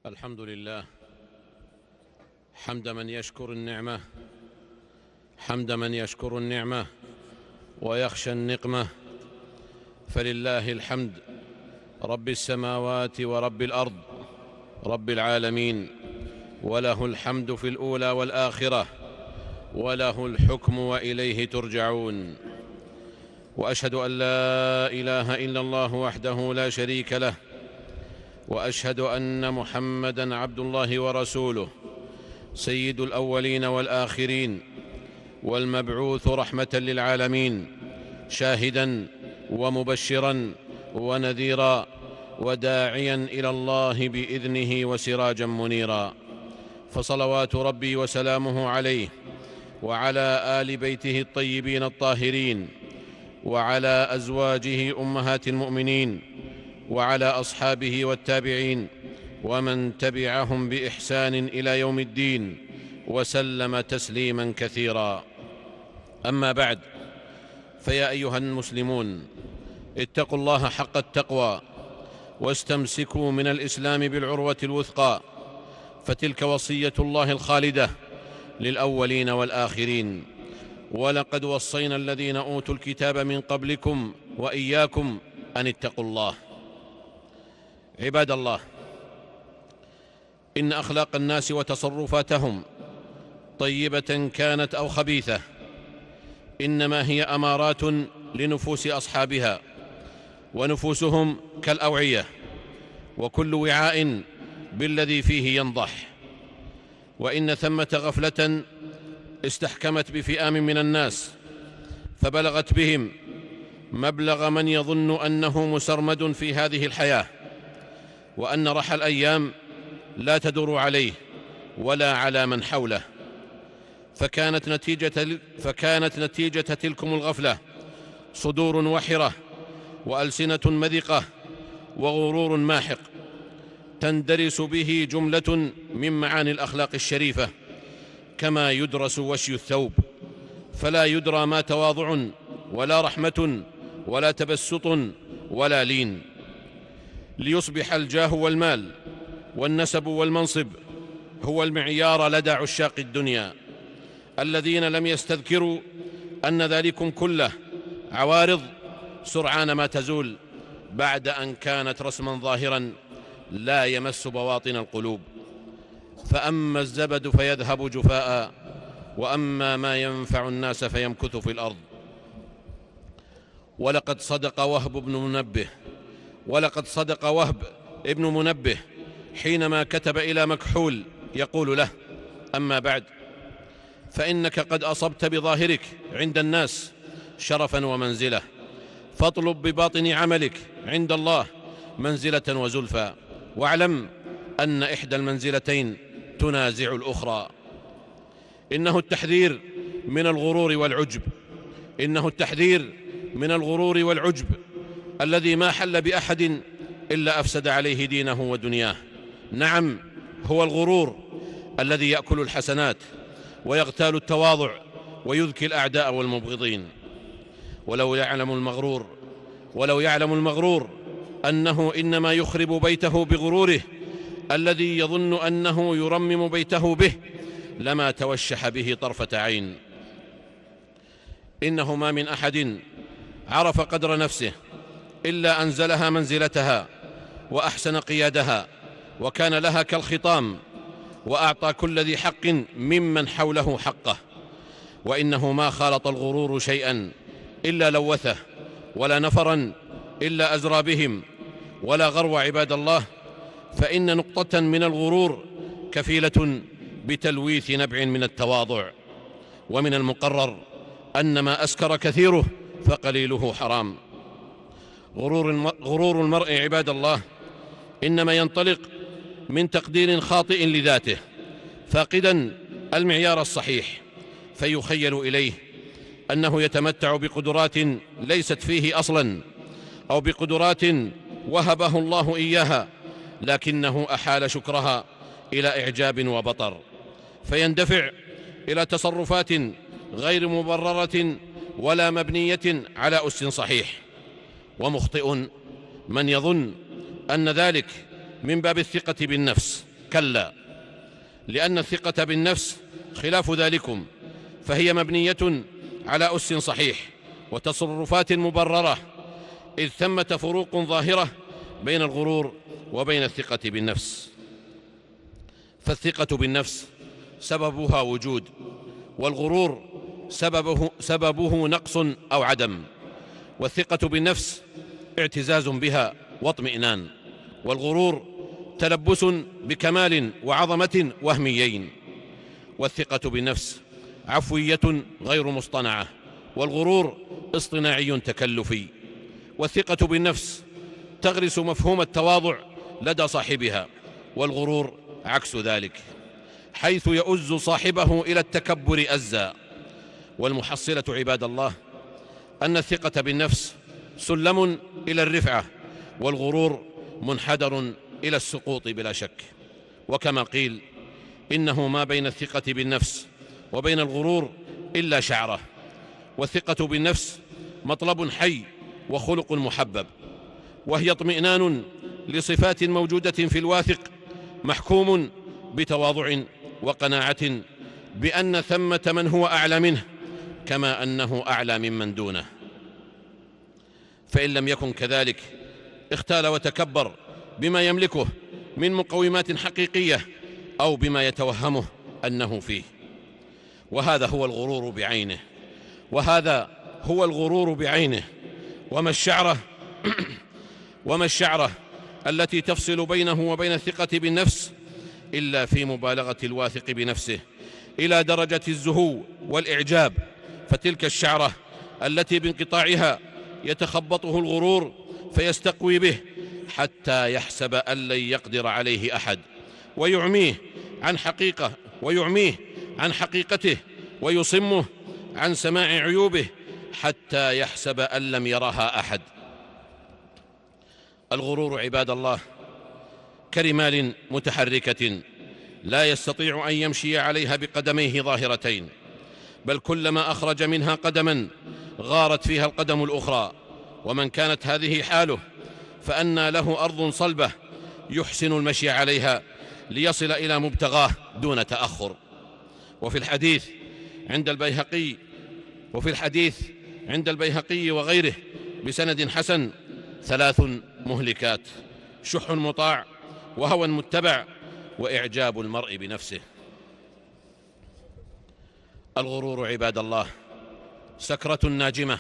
الحمد لله حمد من يشكر النعمة، حمد من يشكر النعمة ويخشى النقمة. فلله الحمد رب السماوات ورب الأرض رب العالمين، وله الحمد في الأولى والآخرة، وله الحكم وإليه ترجعون. وأشهد أن لا إله إلا الله وحده لا شريك له، وأشهد أن محمدًا عبد الله ورسوله، سيد الأولين والآخرين، والمبعوث رحمة للعالمين، شاهدًا ومبشرًا ونذيرًا وداعيًا إلى الله بإذنه وسراجًا منيرًا. فصلوات ربي وسلامه عليه وعلى آل بيته الطيبين الطاهرين، وعلى أزواجه أمهات المؤمنين، وعلى أصحابه والتابعين ومن تبعهم بإحسان إلى يوم الدين، وسلم تسليما كثيرا. أما بعد، فيا أيها المسلمون، اتقوا الله حق التقوى، واستمسكوا من الإسلام بالعروة الوثقى، فتلك وصية الله الخالدة للأولين والآخرين. ولقد وصينا الذين أوتوا الكتاب من قبلكم وإياكم أن اتقوا الله. عباد الله، إن أخلاق الناس وتصرفاتهم طيبة كانت أو خبيثة إنما هي أمارات لنفوس أصحابها، ونفوسهم كالأوعية، وكل وعاء بالذي فيه ينضح. وإن ثمة غفلة استحكمت بفئام من الناس، فبلغت بهم مبلغ من يظن أنه مسرمد في هذه الحياة، وأن رحى الأيام لا تدور عليه ولا على من حوله. فكانت نتيجة تلكم الغفلة صدور وحرة، وألسنة مذقة، وغرور ماحق، تندرس به جملة من معاني الأخلاق الشريفة، كما يدرس وشي الثوب، فلا يدرى ما تواضع ولا رحمة ولا تبسط ولا لين، ليصبح الجاه والمال والنسب والمنصب هو المعيار لدى عشاق الدنيا، الذين لم يستذكروا أن ذلكم كله عوارض سرعان ما تزول، بعد أن كانت رسما ظاهرا لا يمس بواطن القلوب. فأما الزبد فيذهب جفاء، وأما ما ينفع الناس فيمكث في الأرض. ولقد صدق وهب ابن منبه حينما كتب إلى مكحول يقول له: أما بعد، فإنك قد أصبت بظاهرك عند الناس شرفا ومنزلة، فاطلب بباطن عملك عند الله منزلة وزلفى، واعلم أن إحدى المنزلتين تنازع الأخرى. إنه التحذير من الغرور والعجب الذي ما حل بأحد إلا أفسد عليه دينه ودنياه. نعم، هو الغرور الذي يأكل الحسنات ويغتال التواضع ويذكي الأعداء والمبغضين. ولو يعلم المغرور أنه إنما يخرب بيته بغروره الذي يظن أنه يرمم بيته به، لما توشح به طرفة عين. إنه ما من أحد عرف قدر نفسه إلا أنزلها منزلتها وأحسن قيادها، وكان لها كالخطام، وأعطى كل ذي حق ممن حوله حقه. وإنه ما خالط الغرور شيئا إلا لوثه، ولا نفرا إلا أزرى بهم، ولا غرو. عباد الله، فإن نقطة من الغرور كفيلة بتلويث نبع من التواضع. ومن المقرر أن ما أسكر كثيره فقليله حرام. غرور المرء عباد الله إنما ينطلق من تقدير خاطئ لذاته، فاقدا المعيار الصحيح، فيخيل إليه أنه يتمتع بقدرات ليست فيه أصلا، أو بقدرات وهبه الله إياها لكنه أحال شكرها إلى إعجاب وبطر، فيندفع إلى تصرفات غير مبررة ولا مبنية على أس صحيح. ومخطئ من يظن أن ذلك من باب الثقة بالنفس كلا، لأن الثقة بالنفس خلاف ذلكم، فهي مبنية على أس صحيح وتصرفات مبررة، إذ ثمة فروق ظاهرة بين الغرور وبين الثقة بالنفس. فالثقة بالنفس سببها وجود، والغرور سببه نقص أو عدم. والثقة بالنفس اعتزاز بها واطمئنان، والغرور تلبس بكمال وعظمة وهميين. والثقة بالنفس عفوية غير مصطنعة، والغرور اصطناعي تكلفي. والثقة بالنفس تغرس مفهوم التواضع لدى صاحبها، والغرور عكس ذلك، حيث يؤز صاحبه إلى التكبر أزا. والمحصلة عباد الله أن الثقة بالنفس سلم إلى الرفعة، والغرور منحدر إلى السقوط بلا شك. وكما قيل: إنه ما بين الثقة بالنفس وبين الغرور إلا شعرة. والثقة بالنفس مطلب حي وخلق محبب، وهي اطمئنان لصفات موجودة في الواثق، محكوم بتواضع وقناعة بأن ثمة من هو أعلى منه، كما أنه أعلى ممن دونه. فإن لم يكن كذلك اختال وتكبر بما يملكه من مقومات حقيقية أو بما يتوهمه أنه فيه. وهذا هو الغرور بعينه، وما الشعرة التي تفصل بينه وبين الثقة بالنفس إلا في مبالغة الواثق بنفسه إلى درجة الزهو والإعجاب. فتلك الشعرة التي بانقطاعها يتخبطه الغرور فيستقوي به حتى يحسب أن لن يقدر عليه أحد، ويعميه عن حقيقته، ويصمه عن سماع عيوبه حتى يحسب أن لم يرها أحد. الغرور عباد الله كرمال متحركة لا يستطيع أن يمشي عليها بقدميه ظاهرتين، بل كلما أخرج منها قدما غارت فيها القدم الأخرى. ومن كانت هذه حاله فأنى له أرض صلبة يحسن المشي عليها ليصل إلى مبتغاه دون تأخر. وفي الحديث عند البيهقي وغيره بسند حسن: 3 مهلكات: شح مطاع، وهوى متبع، وإعجاب المرء بنفسه. الغرور عباد الله سكرة ناجمة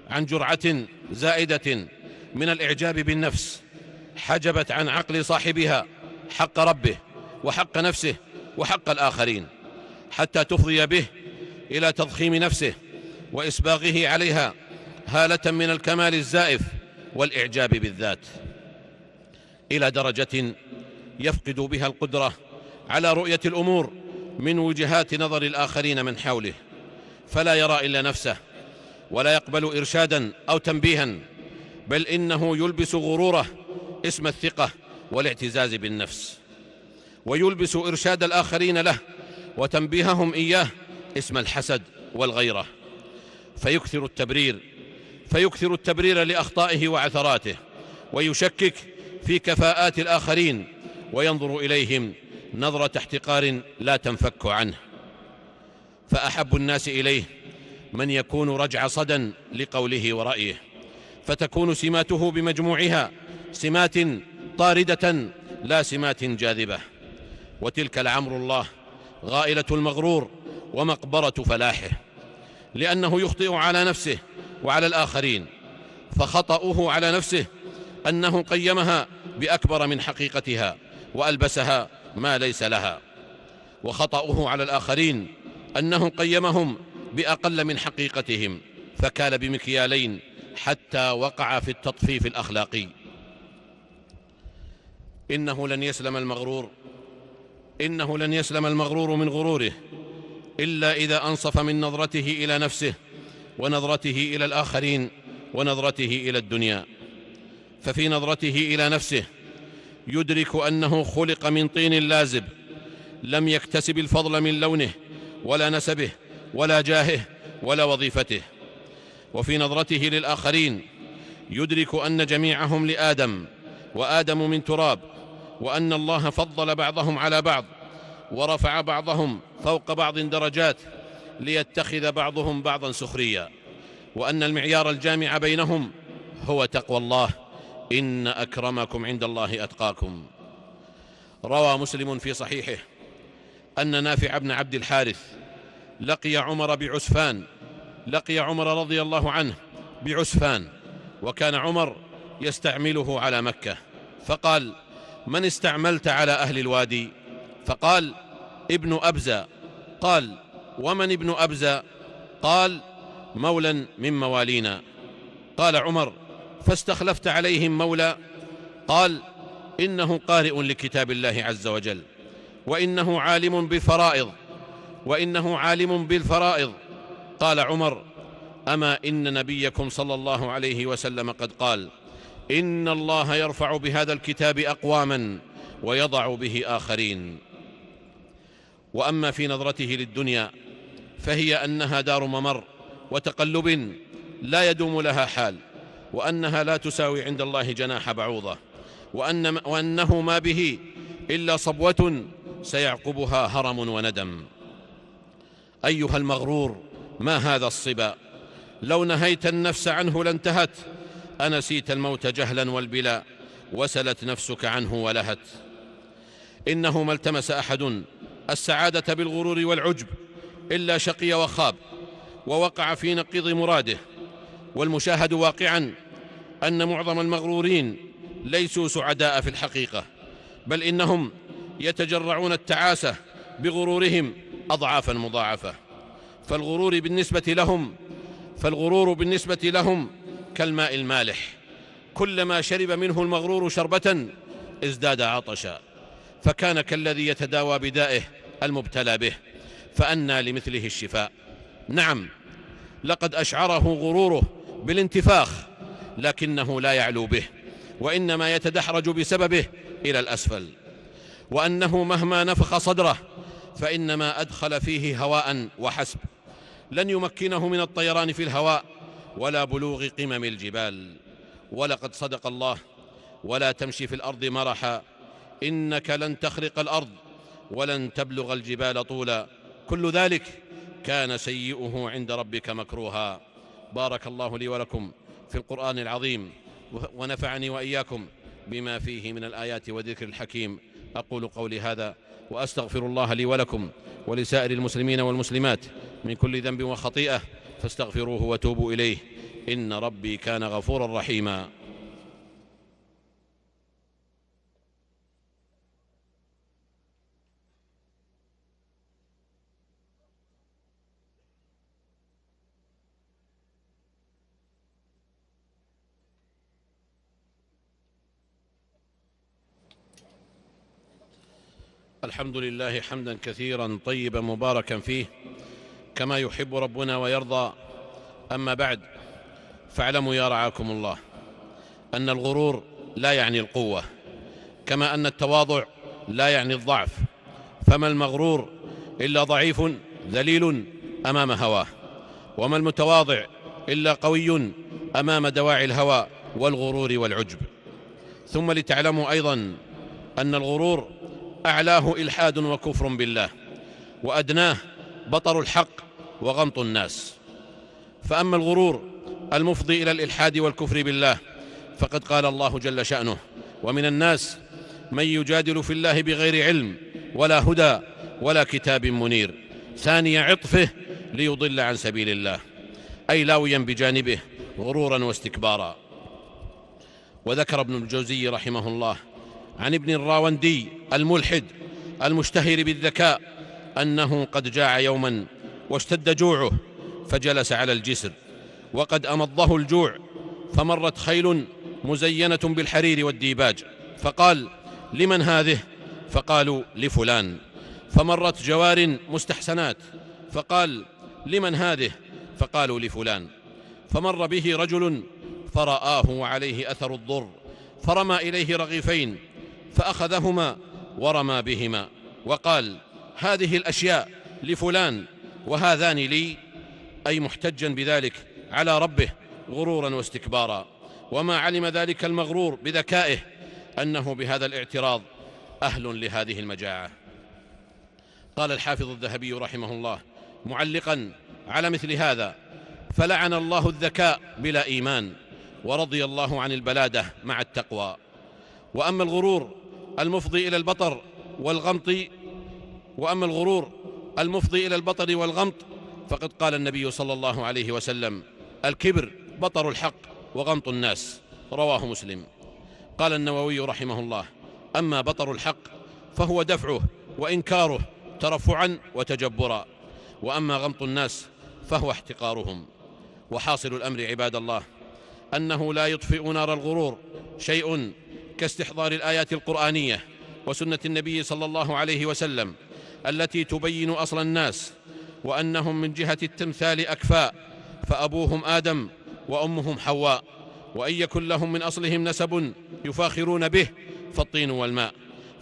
عن جرعة زائدة من الإعجاب بالنفس، حجبت عن عقل صاحبها حق ربه وحق نفسه وحق الآخرين، حتى تفضي به إلى تضخيم نفسه وإسباغه عليها هالة من الكمال الزائف والإعجاب بالذات، إلى درجة يفقد بها القدرة على رؤية الأمور من وجهات نظر الآخرين من حوله، فلا يرى إلا نفسه، ولا يقبل إرشادا أو تنبيها، بل إنه يلبس غروره اسم الثقة والاعتزاز بالنفس، ويلبس إرشاد الآخرين له وتنبيههم إياه اسم الحسد والغيرة، فيكثر التبرير لأخطائه وعثراته، ويشكك في كفاءات الآخرين، وينظر إليهم نظرة احتقار لا تنفك عنه. فأحب الناس إليه من يكون رجع صدى لقوله ورأيه، فتكون سماته بمجموعها سمات طاردة لا سمات جاذبة. وتلك لعمر الله غائلة المغرور ومقبرة فلاحه، لأنه يخطئ على نفسه وعلى الآخرين، فخطأه على نفسه أنه قيمها بأكبر من حقيقتها وألبسها ما ليس لها، وخطأه على الآخرين أنه قيمهم بأقل من حقيقتهم، فكال بمكيالين حتى وقع في التطفيف الأخلاقي. إنه لن يسلم المغرور من غروره إلا إذا أنصف من نظرته إلى نفسه، ونظرته إلى الآخرين، ونظرته إلى الدنيا. ففي نظرته إلى نفسه يدرك أنه خلق من طين لازب، لم يكتسب الفضل من لونه ولا نسبه ولا جاهه ولا وظيفته. وفي نظرته للآخرين يدرك أن جميعهم لآدم، وآدم من تراب، وأن الله فضل بعضهم على بعض ورفع بعضهم فوق بعض درجات ليتخذ بعضهم بعضا سخريا، وأن المعيار الجامع بينهم هو تقوى الله، إن أكرمكم عند الله أتقاكم. روى مسلم في صحيحه أن نافع بن عبد الحارث لقي عمر رضي الله عنه بعسفان، وكان عمر يستعمله على مكة، فقال: من استعملت على أهل الوادي؟ فقال: ابن أبزة. قال: ومن ابن أبزة؟ قال: مولا من موالينا. قال عمر: فاستخلفت عليهم مولى؟ قال: إنه قارئ لكتاب الله عز وجل، وإنه عالم بالفرائض. قال عمر: أما إن نبيكم صلى الله عليه وسلم قد قال: إن الله يرفع بهذا الكتاب أقواما ويضع به آخرين. وأما في نظرته للدنيا فهي أنها دار ممر وتقلب لا يدوم لها حال، وأنها لا تساوي عند الله جناح بعوضة، وأنه ما به إلا صبوة سيعقبها هرم وندم. أيها المغرور، ما هذا الصبا؟ لو نهيت النفس عنه لانتهت، أنسيت الموت جهلا والبلا، وسلت نفسك عنه ولهت. إنه ما التمس أحد السعادة بالغرور والعجب إلا شقي وخاب ووقع في نقيض مراده. والمشاهد واقعا أن معظم المغرورين ليسوا سعداء في الحقيقة، بل إنهم يتجرعون التعاسة بغرورهم أضعافا مضاعفة. فالغرور بالنسبة لهم كالماء المالح، كلما شرب منه المغرور شربة ازداد عطشا، فكان كالذي يتداوى بدائه المبتلى به، فأنى لمثله الشفاء. نعم، لقد أشعره غروره بالانتفاخ، لكنه لا يعلو به، وإنما يتدحرج بسببه إلى الأسفل، وأنه مهما نفخ صدره فإنما أدخل فيه هواء وحسب، لن يمكنه من الطيران في الهواء ولا بلوغ قمم الجبال. ولقد صدق الله: ولا تمشي في الأرض مرحا إنك لن تخرق الأرض ولن تبلغ الجبال طولا، كل ذلك كان سيئه عند ربك مكروها. بارك الله لي ولكم في القرآن العظيم، ونفعني وإياكم بما فيه من الآيات وذكر الحكيم. أقول قولي هذا وأستغفر الله لي ولكم ولسائر المسلمين والمسلمات من كل ذنب وخطيئة، فاستغفروه وتوبوا إليه، إن ربي كان غفورا رحيما. الحمد لله حمدا كثيرا طيبا مباركا فيه كما يحب ربنا ويرضى. أما بعد، فاعلموا يا رعاكم الله أن الغرور لا يعني القوة، كما أن التواضع لا يعني الضعف، فما المغرور إلا ضعيف ذليل أمام هواه، وما المتواضع إلا قوي أمام دواعي الهوى والغرور والعجب. ثم لتعلموا أيضا أن الغرور أعلاه إلحاد وكفر بالله، وأدناه بطر الحق وغمط الناس. فأما الغرور المفضي إلى الإلحاد والكفر بالله فقد قال الله جل شأنه: ومن الناس من يجادل في الله بغير علم ولا هدى ولا كتاب منير، ثاني عطفه ليضل عن سبيل الله، أي لاويا بجانبه غرورا واستكبارا. وذكر ابن الجوزي رحمه الله عن ابن الراوندي الملحد المشتهر بالذكاء أنه قد جاع يوما واشتد جوعه فجلس على الجسر، وقد أمضه الجوع، فمرت خيل مزينة بالحرير والديباج، فقال: لمن هذه؟ فقالوا: لفلان. فمرت جوار مستحسنات، فقال: لمن هذه؟ فقالوا: لفلان. فمر به رجل فرآه وعليه أثر الضر، فرمى إليه رغيفين فأخذهما ورمى بهما، وقال: هذه الأشياء لفلان وهذان لي، أي محتجا بذلك على ربه غرورا واستكبارا. وما علم ذلك المغرور بذكائه أنه بهذا الاعتراض أهل لهذه المجاعة. قال الحافظ الذهبي رحمه الله معلقا على مثل هذا: فلعن الله الذكاء بلا إيمان، ورضي الله عن البلادة مع التقوى. وأما الغرور المفضي إلى البطر والغمط فقد قال النبي صلى الله عليه وسلم: الكبر بطر الحق وغمط الناس، رواه مسلم. قال النووي رحمه الله: أما بطر الحق فهو دفعه وإنكاره ترفعا وتجبرا، وأما غمط الناس فهو احتقارهم. وحاصل الأمر عباد الله أنه لا يطفئ نار الغرور شيء كاستحضار الآيات القرآنية وسنة النبي صلى الله عليه وسلم التي تبين أصل الناس، وأنهم من جهة التمثال أكفاء، فأبوهم آدم وأمهم حواء، وإن يكن لهم من أصلهم نسب يفاخرون به فالطين والماء،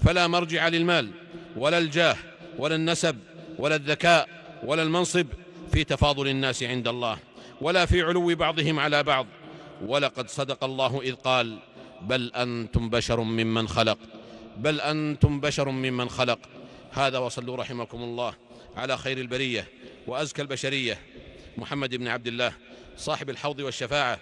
فلا مرجع للمال ولا الجاه ولا النسب ولا الذكاء ولا المنصب في تفاضل الناس عند الله، ولا في علو بعضهم على بعض. ولقد صدق الله إذ قال: بل أنتم بشر ممن خلق. هذا، وصلوا رحمكم الله على خير البرية وأزكى البشرية محمد بن عبد الله صاحب الحوض والشفاعة،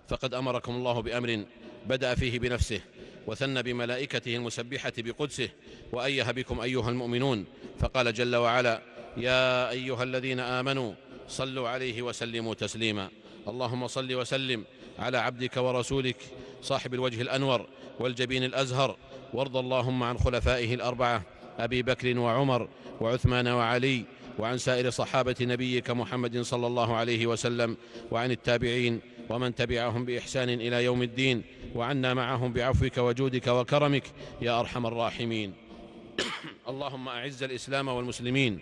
فقد أمركم الله بأمر بدأ فيه بنفسه، وثنى بملائكته المسبحة بقدسه، وأيه بكم أيها المؤمنون، فقال جل وعلا: يا أيها الذين آمنوا صلوا عليه وسلموا تسليما. اللهم صل وسلم على عبدك ورسولك صاحب الوجه الأنور والجبين الأزهر، وارض اللهم عن خلفائه الأربعة أبي بكر وعمر وعثمان وعلي، وعن سائر صحابة نبيك محمد صلى الله عليه وسلم، وعن التابعين ومن تبعهم بإحسان إلى يوم الدين، وعنا معهم بعفوك وجودك وكرمك يا أرحم الراحمين. اللهم أعز الإسلام والمسلمين،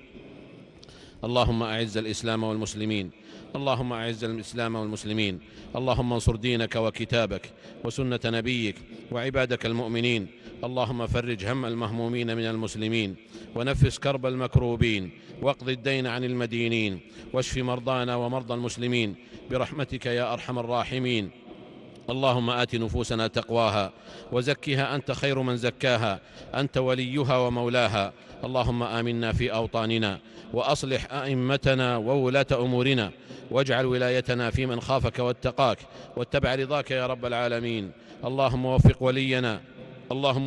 اللهم أعز الإسلام والمسلمين، اللهم أعز الإسلام والمسلمين. اللهم انصر دينك وكتابك وسنة نبيك وعبادك المؤمنين. اللهم فرج هم المهمومين من المسلمين، ونفس كرب المكروبين، واقض الدين عن المدينين، واشف مرضانا ومرضى المسلمين برحمتك يا أرحم الراحمين. اللهم آت نفوسنا تقواها وزكها أنت خير من زكاها، أنت وليها ومولاها. اللهم آمنا في أوطاننا، وأصلح أئمتنا وولاة أمورنا، واجعل ولايتنا في من خافك واتقاك واتبع رضاك يا رب العالمين. اللهم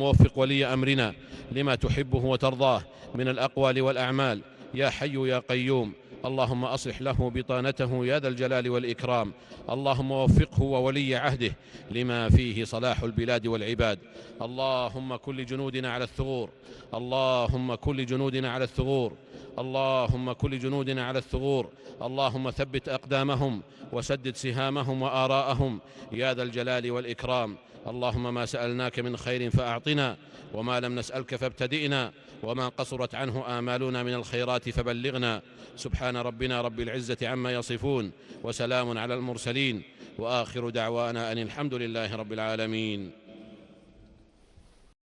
وفق ولي أمرنا لما تحبه وترضاه من الأقوال والأعمال يا حي يا قيوم. اللهم أصلح له بطانته يا ذا الجلال والإكرام. اللهم وفقه وولي عهده لما فيه صلاح البلاد والعباد. اللهم كل جنودنا على الثغور، اللهم كل جنودنا على الثغور، اللهم كل جنودنا على الثغور. اللهم ثبت أقدامهم وسدد سهامهم وآراءهم يا ذا الجلال والإكرام. اللهم ما سألناك من خير فأعطنا، وما لم نسألك فابتدئنا، وما قصرت عنه آمالنا من الخيرات فبلغنا. سبحان ربنا رب العزة عما يصفون، وسلام على المرسلين، وآخر دعوانا أن الحمد لله رب العالمين.